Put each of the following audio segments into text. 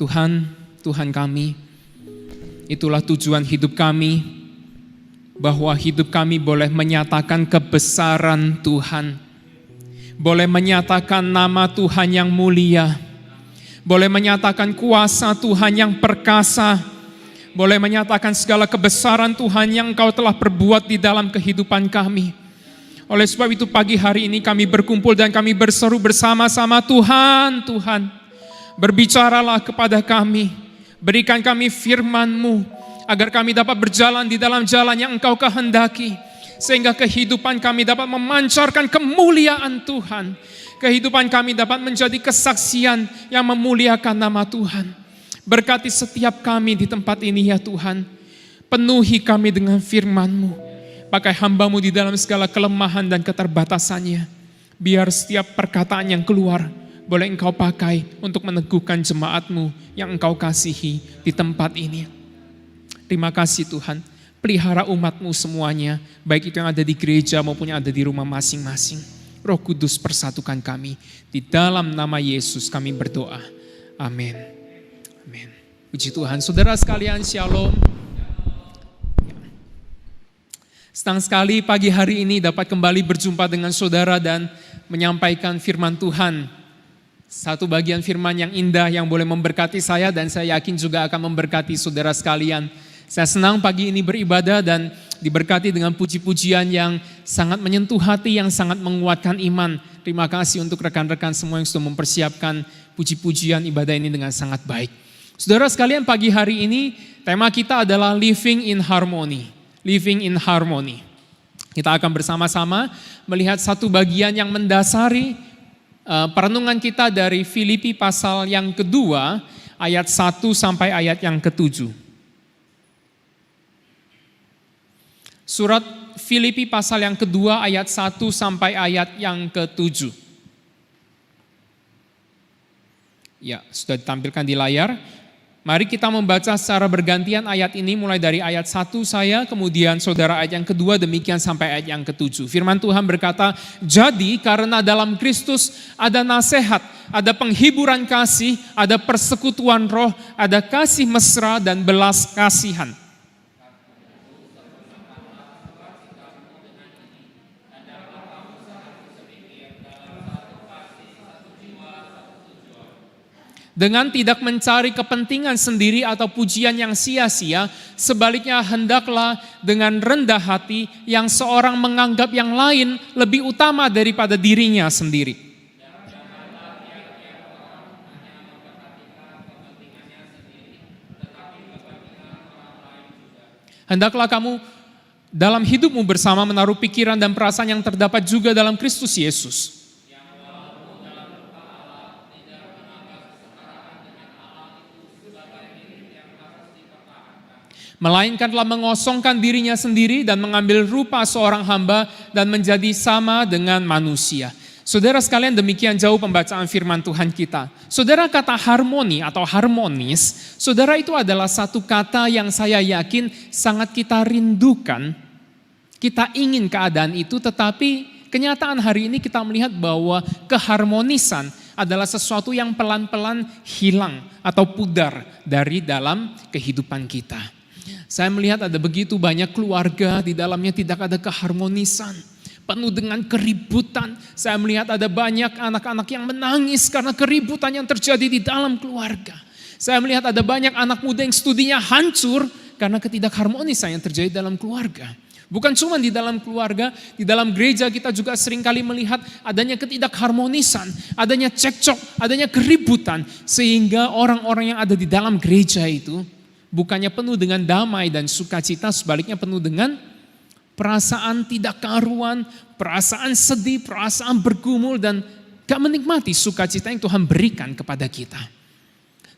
Tuhan, Tuhan kami, itulah tujuan hidup kami, bahwa hidup kami boleh menyatakan kebesaran Tuhan, boleh menyatakan nama Tuhan yang mulia, boleh menyatakan kuasa Tuhan yang perkasa, boleh menyatakan segala kebesaran Tuhan yang Engkau telah perbuat di dalam kehidupan kami. Oleh sebab itu pagi hari ini kami berkumpul dan kami berseru bersama-sama, Tuhan, Tuhan, berbicaralah kepada kami, berikan kami firman-Mu, agar kami dapat berjalan di dalam jalan yang Engkau kehendaki, sehingga kehidupan kami dapat memancarkan kemuliaan Tuhan. Kehidupan kami dapat menjadi kesaksian yang memuliakan nama Tuhan. Berkati setiap kami di tempat ini ya Tuhan. Penuhi kami dengan firman-Mu. Pakai hamba-Mu di dalam segala kelemahan dan keterbatasannya. Biar setiap perkataan yang keluar boleh Engkau pakai untuk meneguhkan jemaat-Mu yang Engkau kasihi di tempat ini. Terima kasih Tuhan, pelihara umat-Mu semuanya, baik itu yang ada di gereja maupun yang ada di rumah masing-masing. Roh Kudus persatukan kami, di dalam nama Yesus kami berdoa. Amin. Amin. Puji Tuhan, saudara sekalian, shalom. Senang sekali pagi hari ini dapat kembali berjumpa dengan saudara dan menyampaikan firman Tuhan. Satu bagian firman yang indah yang boleh memberkati saya dan saya yakin juga akan memberkati saudara sekalian. Saya senang pagi ini beribadah dan diberkati dengan puji-pujian yang sangat menyentuh hati, yang sangat menguatkan iman. Terima kasih untuk rekan-rekan semua yang sudah mempersiapkan puji-pujian ibadah ini dengan sangat baik. Saudara sekalian, pagi hari ini tema kita adalah Living in Harmony. Living in Harmony. Kita akan bersama-sama melihat satu bagian yang mendasari perenungan kita dari Filipi pasal yang kedua, ayat 1 sampai ayat yang ke-7. Surat Filipi pasal yang kedua, ayat 1 sampai ayat yang ke-7. Ya, sudah ditampilkan di layar. Mari kita membaca secara bergantian ayat ini mulai dari ayat 1 saya, kemudian saudara ayat yang kedua, demikian sampai ayat yang ke-7. Firman Tuhan berkata, jadi karena dalam Kristus ada nasihat, ada penghiburan kasih, ada persekutuan roh, ada kasih mesra dan belas kasihan. Dengan tidak mencari kepentingan sendiri atau pujian yang sia-sia, sebaliknya hendaklah dengan rendah hati yang seorang menganggap yang lain lebih utama daripada dirinya sendiri. Hendaklah kamu dalam hidupmu bersama menaruh pikiran dan perasaan yang terdapat juga dalam Kristus Yesus. Melainkan telah mengosongkan dirinya sendiri dan mengambil rupa seorang hamba dan menjadi sama dengan manusia. Saudara sekalian, demikian jauh pembacaan firman Tuhan kita. Saudara, kata harmoni atau harmonis, saudara, itu adalah satu kata yang saya yakin sangat kita rindukan. Kita ingin keadaan itu, tetapi kenyataan hari ini kita melihat bahwa keharmonisan adalah sesuatu yang pelan-pelan hilang atau pudar dari dalam kehidupan kita. Saya melihat ada begitu banyak keluarga di dalamnya tidak ada keharmonisan, penuh dengan keributan. Saya melihat ada banyak anak-anak yang menangis karena keributan yang terjadi di dalam keluarga. Saya melihat ada banyak anak muda yang studinya hancur karena ketidakharmonisan yang terjadi dalam keluarga. Bukan cuma di dalam keluarga, di dalam gereja kita juga seringkali melihat adanya ketidakharmonisan, adanya cekcok, adanya keributan, sehingga orang-orang yang ada di dalam gereja itu bukannya penuh dengan damai dan sukacita, sebaliknya penuh dengan perasaan tidak karuan, perasaan sedih, perasaan bergumul dan gak menikmati sukacita yang Tuhan berikan kepada kita.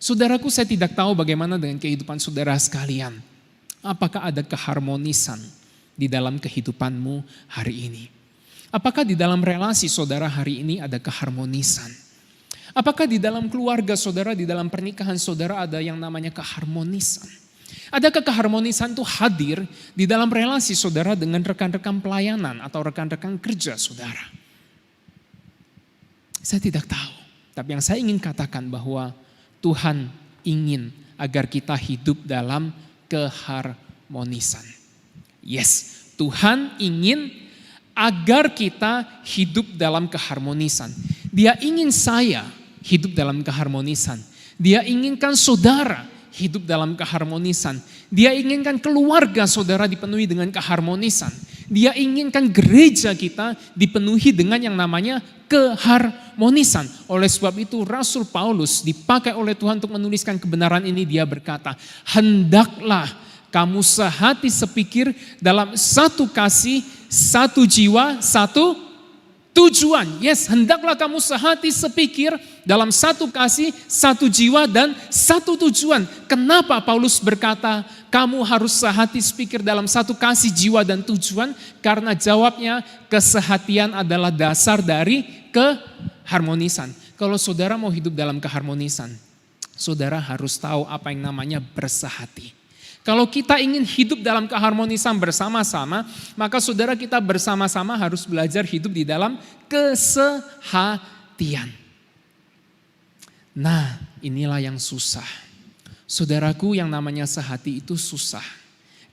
Saudaraku, saya tidak tahu bagaimana dengan kehidupan saudara sekalian. Apakah ada keharmonisan di dalam kehidupanmu hari ini? Apakah di dalam relasi saudara hari ini ada keharmonisan? Apakah di dalam keluarga saudara, di dalam pernikahan saudara ada yang namanya keharmonisan? Adakah keharmonisan itu hadir di dalam relasi saudara dengan rekan-rekan pelayanan atau rekan-rekan kerja saudara? Saya tidak tahu, tapi yang saya ingin katakan bahwa Tuhan ingin agar kita hidup dalam keharmonisan. Yes, Tuhan ingin agar kita hidup dalam keharmonisan. Dia ingin saya hidup dalam keharmonisan. Dia inginkan saudara hidup dalam keharmonisan. Dia inginkan keluarga saudara dipenuhi dengan keharmonisan. Dia inginkan gereja kita dipenuhi dengan yang namanya keharmonisan. Oleh sebab itu Rasul Paulus dipakai oleh Tuhan untuk menuliskan kebenaran ini. Dia berkata, hendaklah kamu sehati sepikir dalam satu kasih, satu jiwa, satu tujuan. Yes, hendaklah kamu sehati sepikir dalam satu kasih, satu jiwa, dan satu tujuan. Kenapa Paulus berkata kamu harus sehati sepikir dalam satu kasih, jiwa, dan tujuan? Karena jawabnya kesehatian adalah dasar dari keharmonisan. Kalau saudara mau hidup dalam keharmonisan, saudara harus tahu apa yang namanya bersehati. Kalau kita ingin hidup dalam keharmonisan bersama-sama, maka saudara kita bersama-sama harus belajar hidup di dalam kesehatian. Nah, inilah yang susah. Saudaraku, yang namanya sehati itu susah.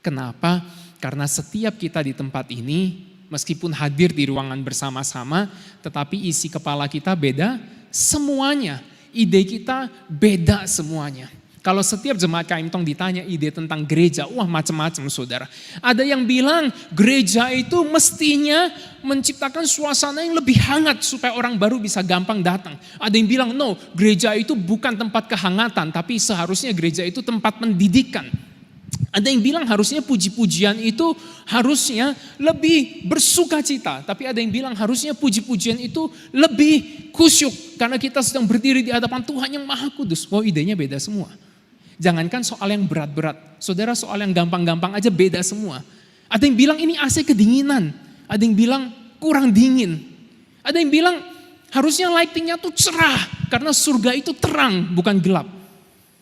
Kenapa? Karena setiap kita di tempat ini, meskipun hadir di ruangan bersama-sama, tetapi isi kepala kita beda semuanya. Ide kita beda semuanya. Kalau setiap jemaat Kaimtong ditanya ide tentang gereja, wah macam-macam saudara. Ada yang bilang gereja itu mestinya menciptakan suasana yang lebih hangat supaya orang baru bisa gampang datang. Ada yang bilang no, gereja itu bukan tempat kehangatan, tapi seharusnya gereja itu tempat pendidikan. Ada yang bilang harusnya puji-pujian itu harusnya lebih bersuka cita. Tapi ada yang bilang harusnya puji-pujian itu lebih khusyuk. Karena kita sedang berdiri di hadapan Tuhan yang Maha Kudus. Wow, idenya beda semua. Jangankan soal yang berat-berat, saudara, soal yang gampang-gampang aja beda semua. Ada yang bilang ini AC kedinginan, ada yang bilang kurang dingin. Ada yang bilang harusnya lightingnya tuh cerah, karena surga itu terang bukan gelap.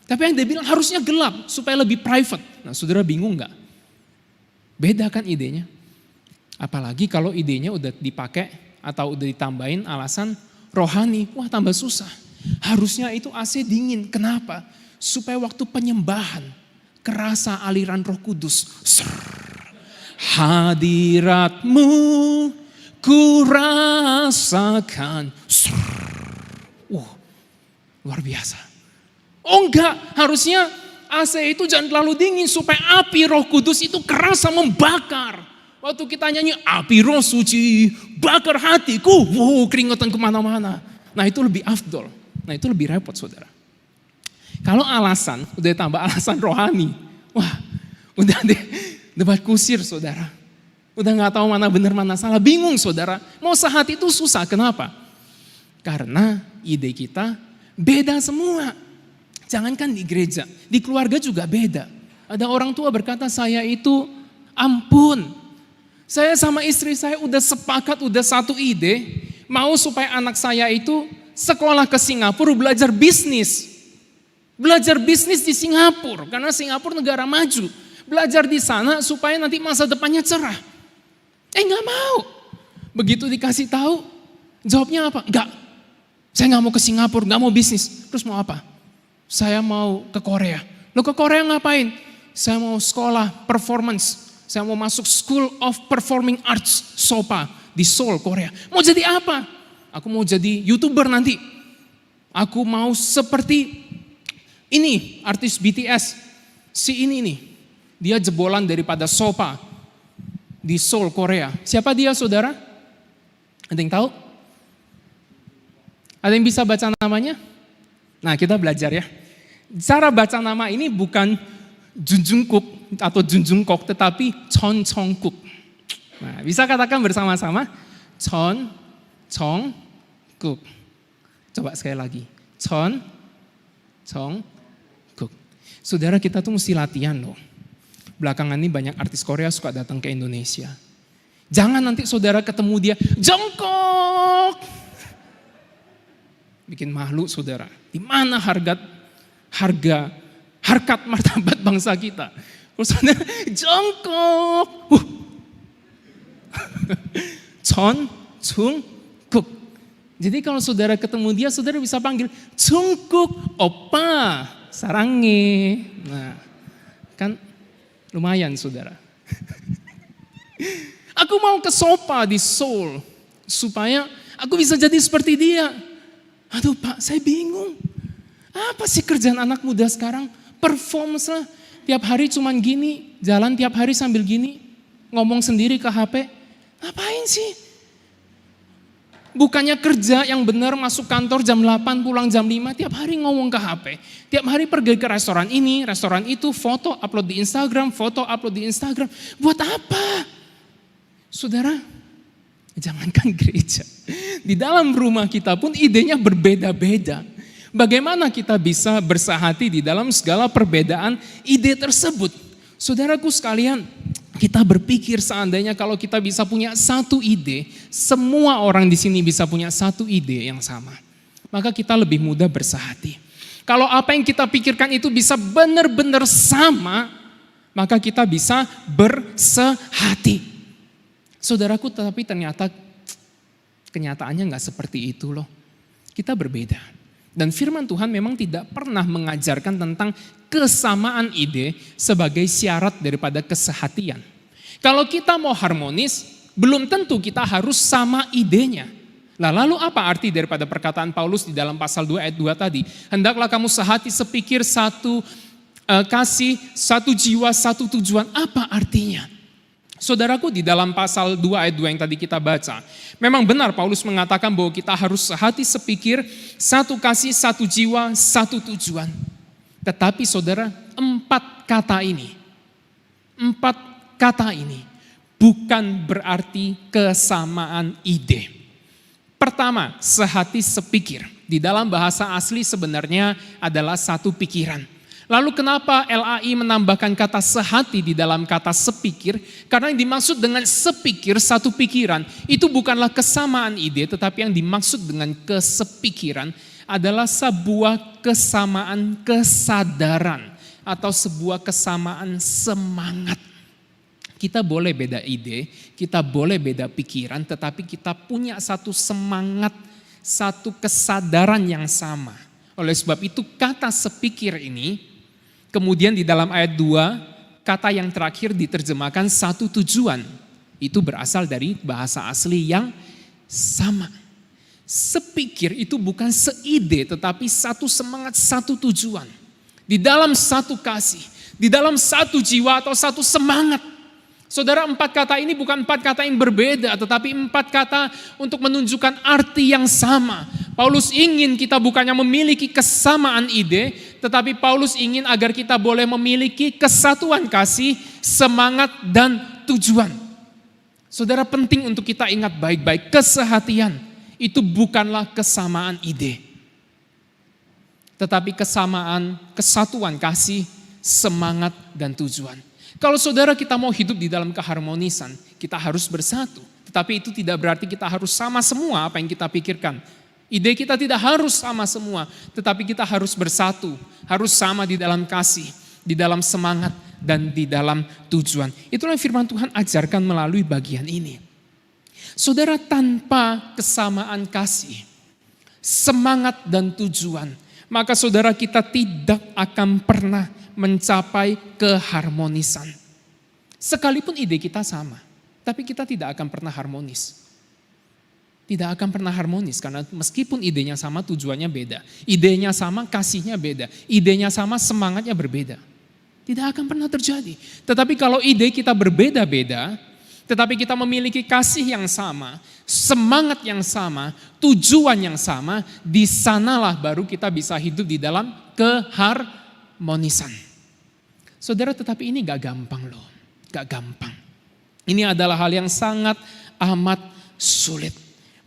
Tapi yang dia bilang harusnya gelap supaya lebih private. Nah saudara bingung gak? Beda kan idenya? Apalagi kalau idenya udah dipakai atau udah ditambahin alasan rohani, wah tambah susah. Harusnya itu AC dingin, kenapa? Supaya waktu penyembahan kerasa aliran Roh Kudus. Hadiratmu ku rasakan. Luar biasa. Oh enggak, harusnya AC itu jangan terlalu dingin supaya api Roh Kudus itu kerasa membakar. Waktu kita nyanyi api Roh Suci bakar hatiku, keringetan kemana-mana. Nah itu lebih afdol, nah itu lebih repot saudara. Kalau alasan, udah tambah alasan rohani. Wah, udah deh debat kusir saudara. Udah gak tahu mana benar mana salah, bingung saudara. Mau sehati itu susah, kenapa? Karena ide kita beda semua. Jangankan di gereja, di keluarga juga beda. Ada orang tua berkata saya itu ampun. Saya sama istri saya udah sepakat, udah satu ide. Mau supaya anak saya itu sekolah ke Singapura belajar bisnis. Belajar bisnis di Singapura, karena Singapura negara maju. Belajar di sana supaya nanti masa depannya cerah. Gak mau. Begitu dikasih tahu, jawabnya apa? Enggak, saya gak mau ke Singapura, gak mau bisnis. Terus mau apa? Saya mau ke Korea. Lo ke Korea ngapain? Saya mau sekolah performance. Saya mau masuk School of Performing Arts, SOPA, di Seoul, Korea. Mau jadi apa? Aku mau jadi YouTuber nanti. Aku mau seperti ini artis BTS, si ini nih, dia jebolan daripada SOPA di Seoul, Korea. Siapa dia saudara? Ada yang tahu? Ada yang bisa baca namanya? Nah kita belajar ya. Cara baca nama ini bukan Junjungkook atau Junjungkook, tetapi Chon Chongkook. Nah bisa katakan bersama-sama, Chon Chongkook. Coba sekali lagi, Chon Chongkook. Saudara kita tuh mesti latihan loh. Belakangan ini banyak artis Korea suka datang ke Indonesia. Jangan nanti saudara ketemu dia, Jongkok. Bikin malu saudara. Di mana harkat martabat bangsa kita. Kalau saudara, Jongkok. Chon Chongkook. Jadi kalau saudara ketemu dia, saudara bisa panggil, Jongkook, Oppa. Sarange. Nah, kan lumayan saudara. Aku mau ke Sopa di Seoul supaya aku bisa jadi seperti dia. Aduh Pak, saya bingung. Apa sih kerjaan anak muda sekarang? Perform lah. Tiap hari cuman gini, jalan tiap hari sambil gini, ngomong sendiri ke HP. Ngapain sih? Bukannya kerja yang benar, masuk kantor jam 8, pulang jam 5, tiap hari ngomong ke HP. Tiap hari pergi ke restoran ini, restoran itu, foto upload di Instagram, foto upload di Instagram. Buat apa? Saudara, jangankan gereja. Di dalam rumah kita pun idenya berbeda-beda. Bagaimana kita bisa bersahati di dalam segala perbedaan ide tersebut? Saudaraku sekalian, kita berpikir seandainya kalau kita bisa punya satu ide, semua orang di sini bisa punya satu ide yang sama. Maka kita lebih mudah bersahati. Kalau apa yang kita pikirkan itu bisa benar-benar sama, maka kita bisa bersehati. Saudaraku, tetapi ternyata kenyataannya nggak seperti itu loh. Kita berbeda. Dan firman Tuhan memang tidak pernah mengajarkan tentang kesamaan ide sebagai syarat daripada kesehatian. Kalau kita mau harmonis, belum tentu kita harus sama idenya. Lalu apa arti daripada perkataan Paulus di dalam pasal 2 ayat 2 tadi? Hendaklah kamu sehati, sepikir, satu kasih, satu jiwa, satu tujuan. Apa artinya? Saudaraku, di dalam pasal 2 ayat 2 yang tadi kita baca, memang benar Paulus mengatakan bahwa kita harus sehati, sepikir, satu kasih, satu jiwa, satu tujuan. Tetapi saudara, empat kata ini bukan berarti kesamaan ide. Pertama, sehati, sepikir. Di dalam bahasa asli sebenarnya adalah satu pikiran. Lalu kenapa LAI menambahkan kata sehati di dalam kata sepikir? Karena yang dimaksud dengan sepikir, satu pikiran, itu bukanlah kesamaan ide, tetapi yang dimaksud dengan kesepikiran adalah sebuah kesamaan kesadaran atau sebuah kesamaan semangat. Kita boleh beda ide, kita boleh beda pikiran, tetapi kita punya satu semangat, satu kesadaran yang sama. Oleh sebab itu kata sepikir ini, kemudian di dalam ayat 2, kata yang terakhir diterjemahkan satu tujuan. Itu berasal dari bahasa asli yang sama. Sepikir itu bukan seide, tetapi satu semangat, satu tujuan. Di dalam satu kasih, di dalam satu jiwa atau satu semangat. Saudara, empat kata ini bukan empat kata yang berbeda, tetapi empat kata untuk menunjukkan arti yang sama. Paulus ingin kita bukannya memiliki kesamaan ide, tetapi Paulus ingin agar kita boleh memiliki kesatuan kasih, semangat, dan tujuan. Saudara, penting untuk kita ingat baik-baik, kesehatian itu bukanlah kesamaan ide, tetapi kesamaan, kesatuan kasih, semangat, dan tujuan. Kalau saudara kita mau hidup di dalam keharmonisan, kita harus bersatu. Tetapi itu tidak berarti kita harus sama semua apa yang kita pikirkan. Ide kita tidak harus sama semua, tetapi kita harus bersatu, harus sama di dalam kasih, di dalam semangat, dan di dalam tujuan. Itulah yang firman Tuhan ajarkan melalui bagian ini. Saudara, tanpa kesamaan kasih, semangat, dan tujuan, maka saudara kita tidak akan pernah mencapai keharmonisan. Sekalipun ide kita sama, tapi kita tidak akan pernah harmonis. Tidak akan pernah harmonis karena meskipun idenya sama, tujuannya beda. Idenya sama, kasihnya beda. Idenya sama, semangatnya berbeda. Tidak akan pernah terjadi. Tetapi kalau ide kita berbeda-beda, tetapi kita memiliki kasih yang sama, semangat yang sama, tujuan yang sama, di sanalah baru kita bisa hidup di dalam keharmonisan. Saudara, tetapi ini gak gampang loh, gak gampang. Ini adalah hal yang sangat amat sulit.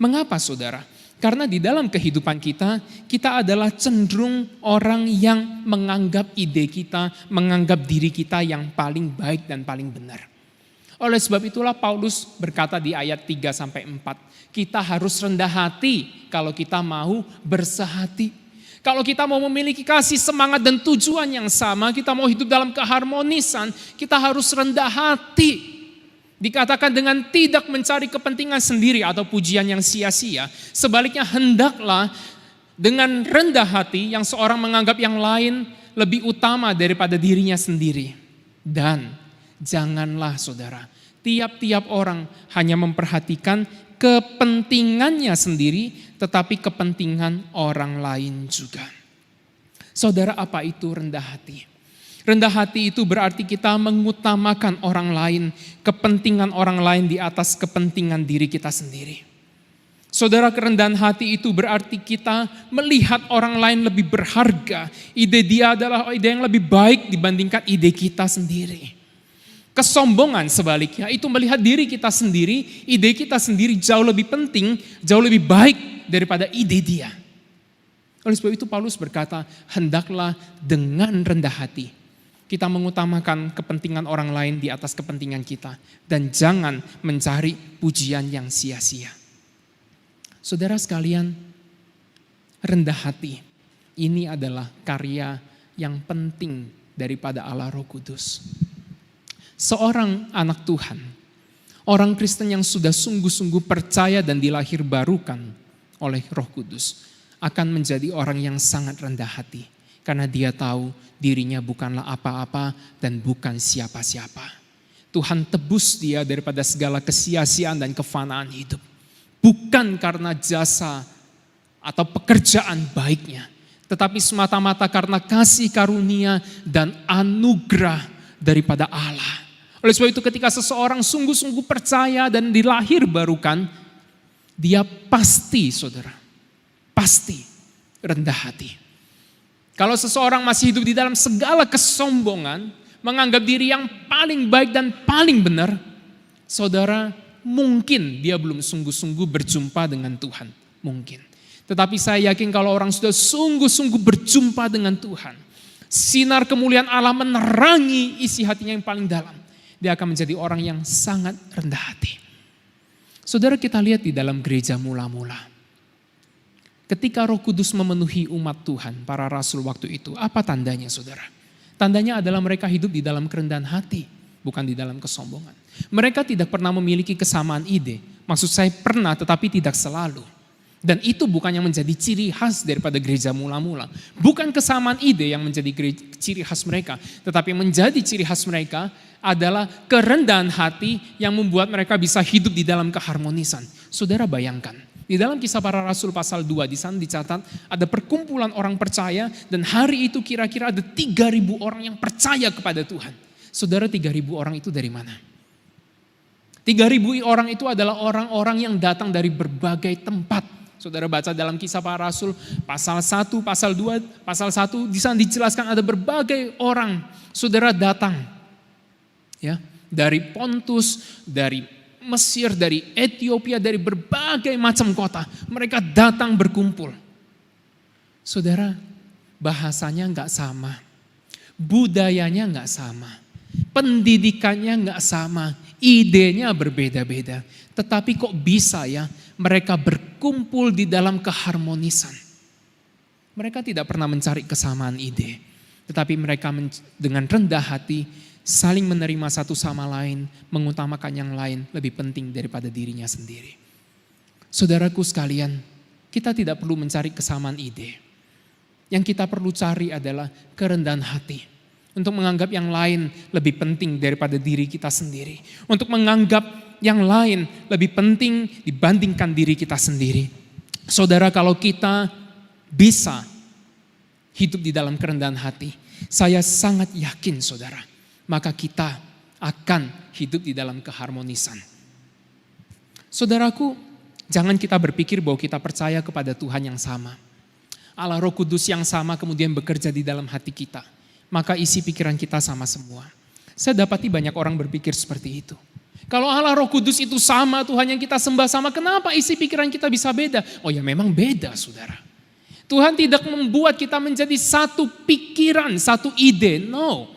Mengapa saudara? Karena di dalam kehidupan kita, kita adalah cenderung orang yang menganggap ide kita, menganggap diri kita yang paling baik dan paling benar. Oleh sebab itulah Paulus berkata di ayat 3-4, kita harus rendah hati kalau kita mau bersehati. Kalau kita mau memiliki kasih, semangat, dan tujuan yang sama, kita mau hidup dalam keharmonisan, kita harus rendah hati. Dikatakan dengan tidak mencari kepentingan sendiri atau pujian yang sia-sia. Sebaliknya hendaklah dengan rendah hati yang seorang menganggap yang lain lebih utama daripada dirinya sendiri. Dan janganlah saudara, tiap-tiap orang hanya memperhatikan kepentingannya sendiri, tetapi kepentingan orang lain juga. Saudara, apa itu rendah hati? Rendah hati itu berarti kita mengutamakan orang lain, kepentingan orang lain di atas kepentingan diri kita sendiri. Saudara, kerendahan hati itu berarti kita melihat orang lain lebih berharga. Ide dia adalah ide yang lebih baik dibandingkan ide kita sendiri. Kesombongan sebaliknya itu melihat diri kita sendiri, ide kita sendiri jauh lebih penting, jauh lebih baik daripada ide dia. Oleh sebab itu Paulus berkata, hendaklah dengan rendah hati kita mengutamakan kepentingan orang lain di atas kepentingan kita. Dan jangan mencari pujian yang sia-sia. Saudara sekalian, rendah hati ini adalah karya yang penting daripada Allah Roh Kudus. Seorang anak Tuhan, orang Kristen yang sudah sungguh-sungguh percaya dan dilahir barukan oleh Roh Kudus, akan menjadi orang yang sangat rendah hati. Karena dia tahu dirinya bukanlah apa-apa dan bukan siapa-siapa. Tuhan tebus dia daripada segala kesia-siaan dan kefanaan hidup. Bukan karena jasa atau pekerjaan baiknya, tetapi semata-mata karena kasih karunia dan anugerah daripada Allah. Oleh sebab itu ketika seseorang sungguh-sungguh percaya dan dilahir barukan, dia pasti saudara, pasti rendah hati. Kalau seseorang masih hidup di dalam segala kesombongan, menganggap diri yang paling baik dan paling benar, saudara, mungkin dia belum sungguh-sungguh berjumpa dengan Tuhan. Mungkin. Tetapi saya yakin kalau orang sudah sungguh-sungguh berjumpa dengan Tuhan, sinar kemuliaan Allah menerangi isi hatinya yang paling dalam, dia akan menjadi orang yang sangat rendah hati. Saudara, kita lihat di dalam gereja mula-mula. Ketika Roh Kudus memenuhi umat Tuhan, para rasul waktu itu, apa tandanya saudara? Tandanya adalah mereka hidup di dalam kerendahan hati, bukan di dalam kesombongan. Mereka tidak pernah memiliki kesamaan ide. Maksud saya pernah tetapi tidak selalu. Dan itu bukan yang menjadi ciri khas daripada gereja mula-mula. Bukan kesamaan ide yang menjadi ciri khas mereka. Tetapi yang menjadi ciri khas mereka adalah kerendahan hati yang membuat mereka bisa hidup di dalam keharmonisan. Saudara bayangkan. Di dalam Kisah Para Rasul pasal 2 di sana dicatat ada perkumpulan orang percaya dan hari itu kira-kira ada 3.000 orang yang percaya kepada Tuhan. Saudara, 3.000 orang itu dari mana? 3.000 orang itu adalah orang-orang yang datang dari berbagai tempat. Saudara baca dalam Kisah Para Rasul pasal 1, pasal 2, pasal 1 di sana dijelaskan ada berbagai orang saudara datang. Ya, dari Pontus, dari Mesir, dari Ethiopia, dari berbagai macam kota. Mereka datang berkumpul. Saudara, bahasanya enggak sama. Budayanya enggak sama. Pendidikannya enggak sama. Idenya berbeda-beda. Tetapi kok bisa ya mereka berkumpul di dalam keharmonisan. Mereka tidak pernah mencari kesamaan ide. Tetapi mereka dengan rendah hati saling menerima satu sama lain, mengutamakan yang lain lebih penting daripada dirinya sendiri. Saudaraku sekalian, kita tidak perlu mencari kesamaan ide. Yang kita perlu cari adalah kerendahan hati. Untuk menganggap yang lain lebih penting daripada diri kita sendiri. Untuk menganggap yang lain lebih penting dibandingkan diri kita sendiri. Saudara, kalau kita bisa hidup di dalam kerendahan hati, saya sangat yakin saudara, maka kita akan hidup di dalam keharmonisan. Saudaraku, jangan kita berpikir bahwa kita percaya kepada Tuhan yang sama. Allah Roh Kudus yang sama kemudian bekerja di dalam hati kita. Maka isi pikiran kita sama semua. Saya dapati banyak orang berpikir seperti itu. Kalau Allah Roh Kudus itu sama, Tuhan yang kita sembah sama, kenapa isi pikiran kita bisa beda? Oh ya memang beda saudara. Tuhan tidak membuat kita menjadi satu pikiran, satu ide, no.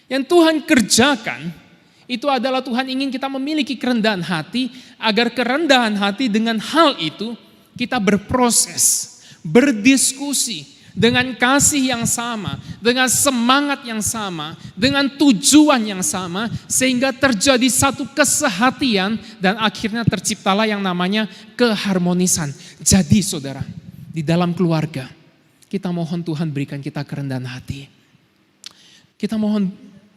Yang Tuhan kerjakan itu adalah Tuhan ingin kita memiliki kerendahan hati agar kerendahan hati dengan hal itu kita berproses, berdiskusi dengan kasih yang sama, dengan semangat yang sama, dengan tujuan yang sama sehingga terjadi satu kesehatian dan akhirnya terciptalah yang namanya keharmonisan. Jadi saudara, di dalam keluarga Kita mohon Tuhan berikan kita kerendahan hati. Kita mohon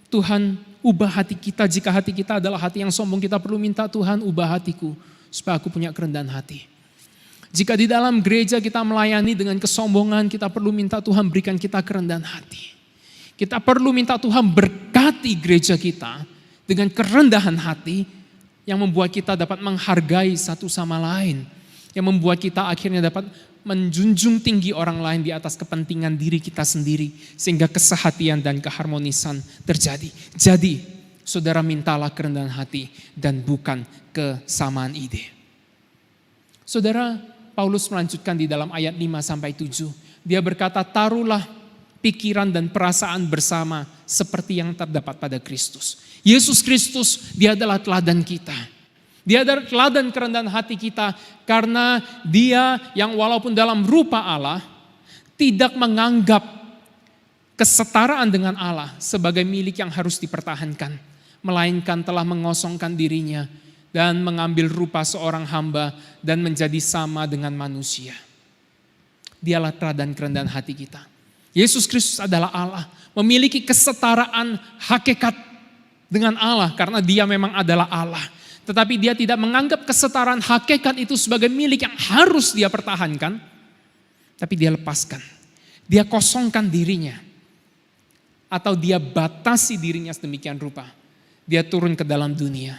Tuhan ubah hati kita. Jika hati kita adalah hati yang sombong, kita perlu minta Tuhan ubah hatiku supaya aku punya kerendahan hati. Jika di dalam gereja kita melayani dengan kesombongan, kita perlu minta Tuhan berikan kita kerendahan hati. Kita perlu minta Tuhan berkati gereja kita dengan kerendahan hati yang membuat kita dapat menghargai satu sama lain. Yang membuat kita akhirnya dapat menjunjung tinggi orang lain di atas kepentingan diri kita sendiri. Sehingga kesehatian dan keharmonisan terjadi. Jadi, saudara mintalah kerendahan hati dan bukan kesamaan ide. Saudara, Paulus melanjutkan di dalam ayat 5-7. Dia berkata, taruhlah pikiran dan perasaan bersama seperti yang terdapat pada Kristus. Yesus Kristus, dia adalah teladan kita. Dia adalah teladan kerendahan hati kita karena dia yang walaupun dalam rupa Allah tidak menganggap kesetaraan dengan Allah sebagai milik yang harus dipertahankan. Melainkan telah mengosongkan dirinya dan mengambil rupa seorang hamba dan menjadi sama dengan manusia. Dialah teladan kerendahan hati kita. Yesus Kristus adalah Allah, memiliki kesetaraan hakikat dengan Allah karena dia memang adalah Allah. Tetapi dia tidak menganggap kesetaraan hakikat itu sebagai milik yang harus dia pertahankan. Tapi dia lepaskan. Dia kosongkan dirinya. Atau dia batasi dirinya sedemikian rupa. Dia turun ke dalam dunia.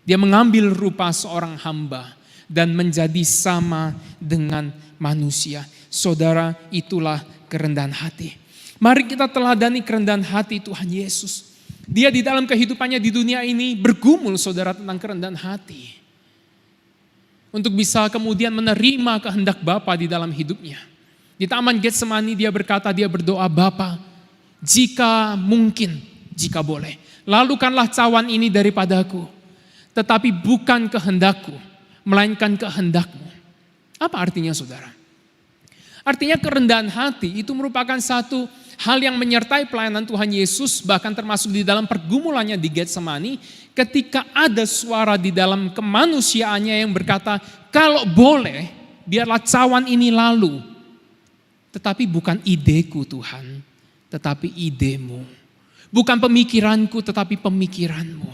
Dia mengambil rupa seorang hamba. Dan menjadi sama dengan manusia. Saudara, itulah kerendahan hati. Mari kita teladani kerendahan hati Tuhan Yesus. Dia di dalam kehidupannya di dunia ini bergumul saudara tentang kerendahan hati. Untuk bisa kemudian menerima kehendak Bapa di dalam hidupnya. Di Taman Getsemani dia berkata, dia berdoa, Bapa, jika mungkin, jika boleh, lalukanlah cawan ini daripadaku. Tetapi bukan kehendakku, melainkan kehendakmu. Apa artinya saudara? Artinya kerendahan hati itu merupakan satu hal yang menyertai pelayanan Tuhan Yesus, bahkan termasuk di dalam pergumulannya di Getsemani, ketika ada suara di dalam kemanusiaannya yang berkata, kalau boleh, biarlah cawan ini lalu. Tetapi bukan ideku Tuhan, tetapi idemu. Bukan pemikiranku, tetapi pemikiranmu.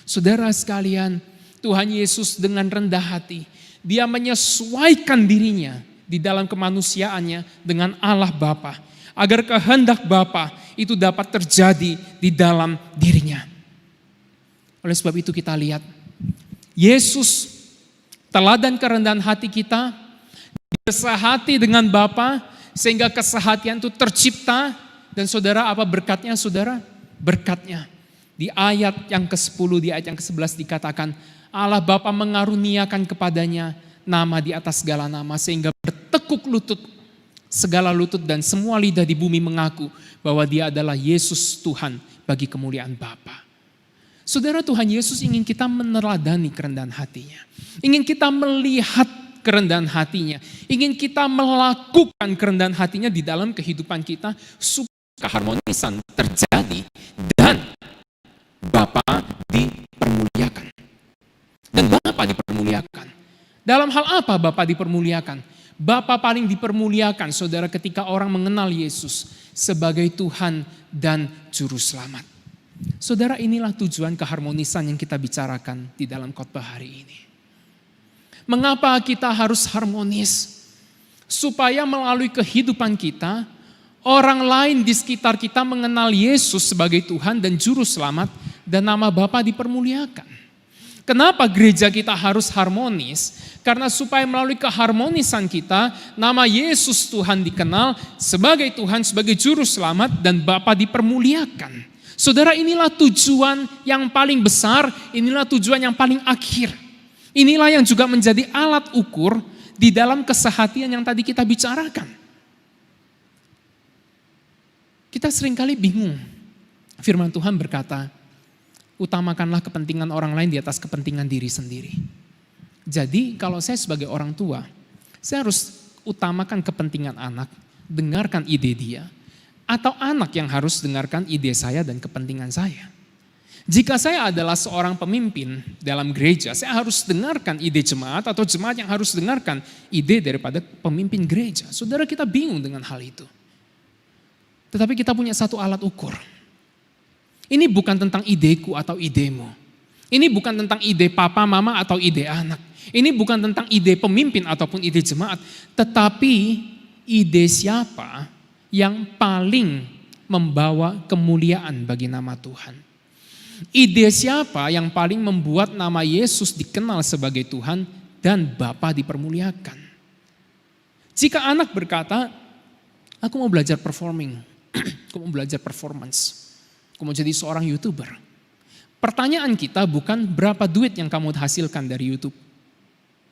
Saudara sekalian, Tuhan Yesus dengan rendah hati, dia menyesuaikan dirinya di dalam kemanusiaannya dengan Allah Bapa. Agar kehendak Bapa itu dapat terjadi di dalam dirinya. Oleh sebab itu kita lihat, Yesus teladan kerendahan hati kita, bersehati dengan Bapa sehingga kesehatian itu tercipta. Dan saudara, apa berkatnya saudara? Berkatnya. Di ayat yang ke-10, di ayat yang ke-11 dikatakan, Allah Bapa mengaruniakan kepadanya nama di atas segala nama sehingga bertekuk lutut segala lutut dan semua lidah di bumi mengaku bahwa dia adalah Yesus Tuhan bagi kemuliaan Bapa. Saudara, Tuhan Yesus ingin kita meneladani kerendahan hatinya. Ingin kita melihat kerendahan hatinya. Ingin kita melakukan kerendahan hatinya di dalam kehidupan kita supaya keharmonisan terjadi dan Bapa dipermuliakan. Dan Bapa dipermuliakan. Dalam hal apa Bapa dipermuliakan? Bapa paling dipermuliakan saudara ketika orang mengenal Yesus sebagai Tuhan dan Juru Selamat. Saudara, inilah tujuan keharmonisan yang kita bicarakan di dalam khotbah hari ini. Mengapa kita harus harmonis? Supaya melalui kehidupan kita, orang lain di sekitar kita mengenal Yesus sebagai Tuhan dan Juru Selamat dan nama Bapa dipermuliakan. Kenapa gereja kita harus harmonis? Karena supaya melalui keharmonisan kita, nama Yesus Tuhan dikenal sebagai Tuhan, sebagai Juru Selamat dan Bapa dipermuliakan. Saudara, inilah tujuan yang paling besar, inilah tujuan yang paling akhir. Inilah yang juga menjadi alat ukur di dalam kesehatian yang tadi kita bicarakan. Kita seringkali bingung. Firman Tuhan berkata, utamakanlah kepentingan orang lain di atas kepentingan diri sendiri. Jadi kalau saya sebagai orang tua, saya harus utamakan kepentingan anak, dengarkan ide dia. Atau anak yang harus dengarkan ide saya dan kepentingan saya. Jika saya adalah seorang pemimpin dalam gereja, saya harus dengarkan ide jemaat atau jemaat yang harus dengarkan ide daripada pemimpin gereja. Saudara, kita bingung dengan hal itu. Tetapi kita punya satu alat ukur. Ini bukan tentang ideku atau idemu. Ini bukan tentang ide papa, mama atau ide anak. Ini bukan tentang ide pemimpin ataupun ide jemaat. Tetapi ide siapa yang paling membawa kemuliaan bagi nama Tuhan. Ide siapa yang paling membuat nama Yesus dikenal sebagai Tuhan dan Bapa dipermuliakan. Jika anak berkata, aku mau belajar performing, aku mau belajar performance, aku mau jadi seorang YouTuber. Pertanyaan kita bukan berapa duit yang kamu hasilkan dari YouTube.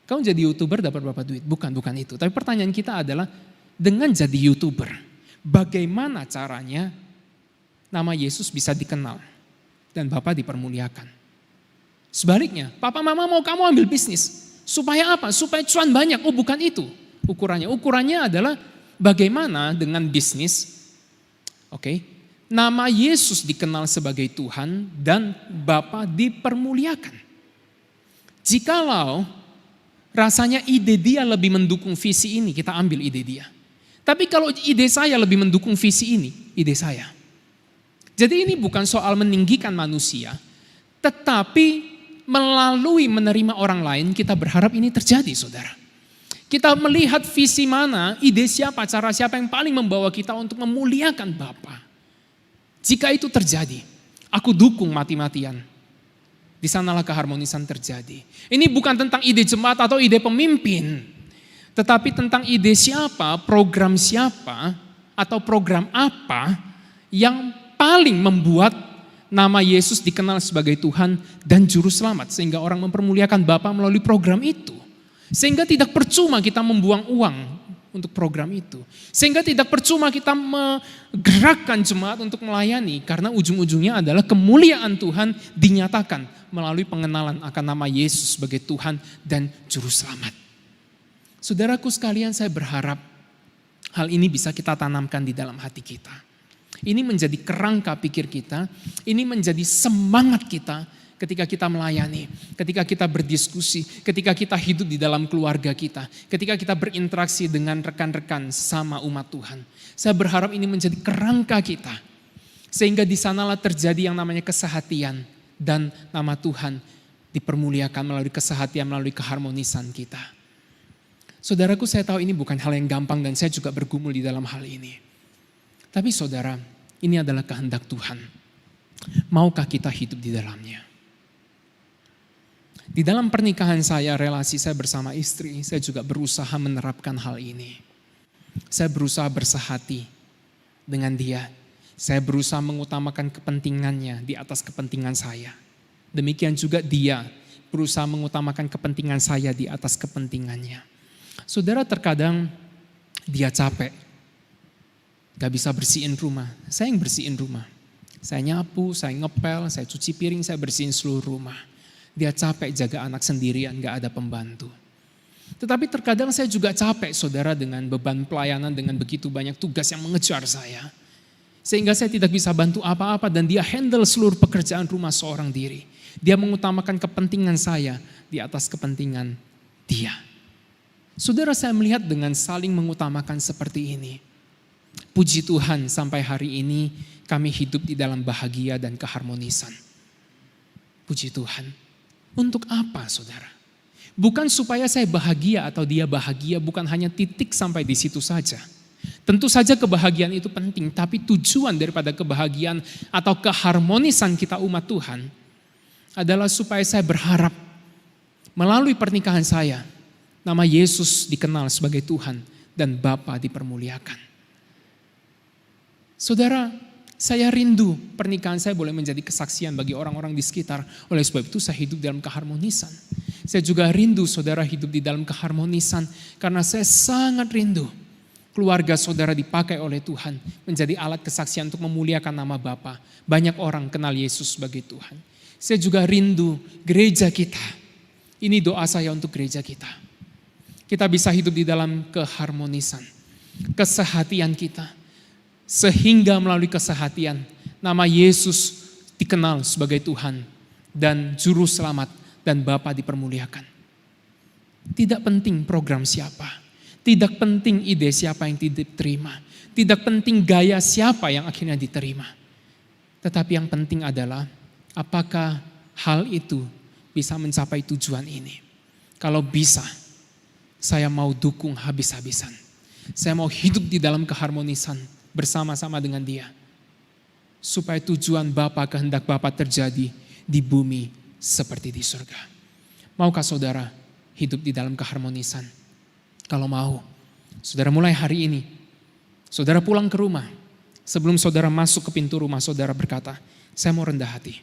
Kamu jadi YouTuber dapat berapa duit? Bukan itu. Tapi pertanyaan kita adalah, dengan jadi YouTuber, bagaimana caranya nama Yesus bisa dikenal dan Bapa dipermuliakan. Sebaliknya, papa mama mau kamu ambil bisnis. Supaya apa? Supaya cuan banyak. Oh, bukan itu ukurannya. Ukurannya adalah bagaimana dengan bisnis, nama Yesus dikenal sebagai Tuhan dan Bapa dipermuliakan. Jikalau rasanya ide dia lebih mendukung visi ini, kita ambil ide dia. Tapi kalau ide saya lebih mendukung visi ini, ide saya. Jadi ini bukan soal meninggikan manusia, tetapi melalui menerima orang lain kita berharap ini terjadi, saudara. Kita melihat visi mana, ide siapa, cara siapa yang paling membawa kita untuk memuliakan Bapa. Jika itu terjadi, aku dukung mati-matian. Di sanalah keharmonisan terjadi. Ini bukan tentang ide jemaat atau ide pemimpin, tetapi tentang ide siapa, program siapa, atau program apa yang paling membuat nama Yesus dikenal sebagai Tuhan dan Juru Selamat. Sehingga orang mempermuliakan Bapa melalui program itu. Sehingga tidak percuma kita membuang uang untuk program itu. Sehingga tidak percuma kita menggerakkan jemaat untuk melayani. Karena ujung-ujungnya adalah kemuliaan Tuhan dinyatakan melalui pengenalan akan nama Yesus sebagai Tuhan dan Juru Selamat. Saudaraku sekalian, saya berharap hal ini bisa kita tanamkan di dalam hati kita. Ini menjadi kerangka pikir kita, ini menjadi semangat kita ketika kita melayani, ketika kita berdiskusi, ketika kita hidup di dalam keluarga kita, ketika kita berinteraksi dengan rekan-rekan sama umat Tuhan. Saya berharap ini menjadi kerangka kita, sehingga di sanalah terjadi yang namanya kesehatian dan nama Tuhan dipermuliakan melalui kesehatian, melalui keharmonisan kita. Saudaraku, saya tahu ini bukan hal yang gampang dan saya juga bergumul di dalam hal ini. Tapi saudara, ini adalah kehendak Tuhan. Maukah kita hidup di dalamnya? Di dalam pernikahan saya, relasi saya bersama istri, saya juga berusaha menerapkan hal ini. Saya berusaha bersehati dengan dia. Saya berusaha mengutamakan kepentingannya di atas kepentingan saya. Demikian juga dia berusaha mengutamakan kepentingan saya di atas kepentingannya. Saudara, terkadang dia capek. Gak bisa bersihin rumah, saya yang bersihin rumah. Saya nyapu, saya ngepel, saya cuci piring, saya bersihin seluruh rumah. Dia capek jaga anak sendirian, gak ada pembantu. Tetapi terkadang saya juga capek, saudara, dengan beban pelayanan, dengan begitu banyak tugas yang mengejar saya. Sehingga saya tidak bisa bantu apa-apa dan dia handle seluruh pekerjaan rumah seorang diri. Dia mengutamakan kepentingan saya di atas kepentingan dia. Saudara, saya melihat dengan saling mengutamakan seperti ini. Puji Tuhan, sampai hari ini kami hidup di dalam bahagia dan keharmonisan. Puji Tuhan. Untuk apa, saudara? Bukan supaya saya bahagia atau dia bahagia, bukan hanya titik sampai di situ saja. Tentu saja kebahagiaan itu penting, tapi tujuan daripada kebahagiaan atau keharmonisan kita umat Tuhan adalah supaya saya berharap melalui pernikahan saya, nama Yesus dikenal sebagai Tuhan dan Bapa dipermuliakan. Saudara, saya rindu pernikahan saya boleh menjadi kesaksian bagi orang-orang di sekitar. Oleh sebab itu saya hidup dalam keharmonisan. Saya juga rindu saudara hidup di dalam keharmonisan. Karena saya sangat rindu keluarga saudara dipakai oleh Tuhan menjadi alat kesaksian untuk memuliakan nama Bapa. Banyak orang kenal Yesus sebagai Tuhan. Saya juga rindu gereja kita. Ini doa saya untuk gereja kita. Kita bisa hidup di dalam keharmonisan, kesehatian kita. Sehingga melalui kesehatian nama Yesus dikenal sebagai Tuhan dan Juru Selamat dan Bapa dipermuliakan. Tidak penting program siapa, tidak penting ide siapa yang diterima, tidak penting gaya siapa yang akhirnya diterima. Tetapi yang penting adalah apakah hal itu bisa mencapai tujuan ini. Kalau bisa, saya mau dukung habis-habisan. Saya mau hidup di dalam keharmonisan bersama-sama dengan Dia. Supaya tujuan Bapa, kehendak Bapa terjadi di bumi seperti di surga. Maukah saudara hidup di dalam keharmonisan? Kalau mau, saudara mulai hari ini, saudara pulang ke rumah. Sebelum saudara masuk ke pintu rumah, saudara berkata, saya mau rendah hati.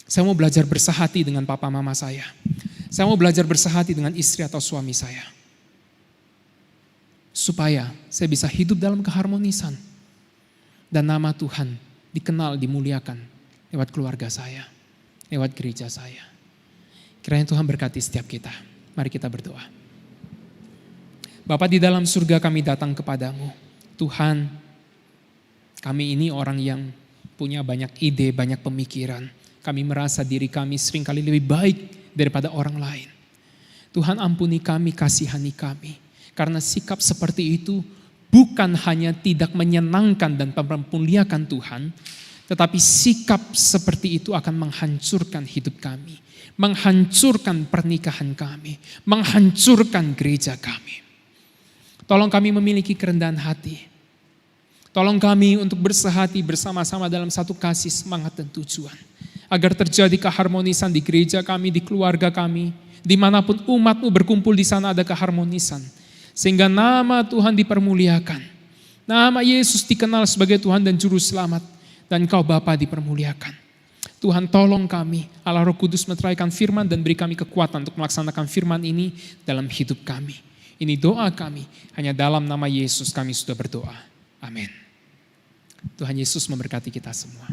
Saya mau belajar bersahati dengan papa mama saya. Saya mau belajar bersahati dengan istri atau suami saya. Supaya saya bisa hidup dalam keharmonisan. Dan nama Tuhan dikenal, dimuliakan lewat keluarga saya, lewat gereja saya. Kiranya Tuhan berkati setiap kita. Mari kita berdoa. Bapa di dalam surga, kami datang kepadamu. Tuhan, kami ini orang yang punya banyak ide, banyak pemikiran. Kami merasa diri kami seringkali lebih baik daripada orang lain. Tuhan, ampuni kami, kasihani kami. Karena sikap seperti itu bukan hanya tidak menyenangkan dan mempermuliakan Tuhan, tetapi sikap seperti itu akan menghancurkan hidup kami, menghancurkan pernikahan kami, menghancurkan gereja kami. Tolong kami memiliki kerendahan hati. Tolong kami untuk bersehati bersama-sama dalam satu kasih, semangat dan tujuan. Agar terjadi keharmonisan di gereja kami, di keluarga kami, dimanapun umat-Mu berkumpul di sana ada keharmonisan. Sehingga nama Tuhan dipermuliakan. Nama Yesus dikenal sebagai Tuhan dan Juru Selamat. Dan Engkau Bapa dipermuliakan. Tuhan, tolong kami, Allah Roh Kudus meteraikan firman dan beri kami kekuatan untuk melaksanakan firman ini dalam hidup kami. Ini doa kami, hanya dalam nama Yesus kami sudah berdoa. Amin. Tuhan Yesus memberkati kita semua.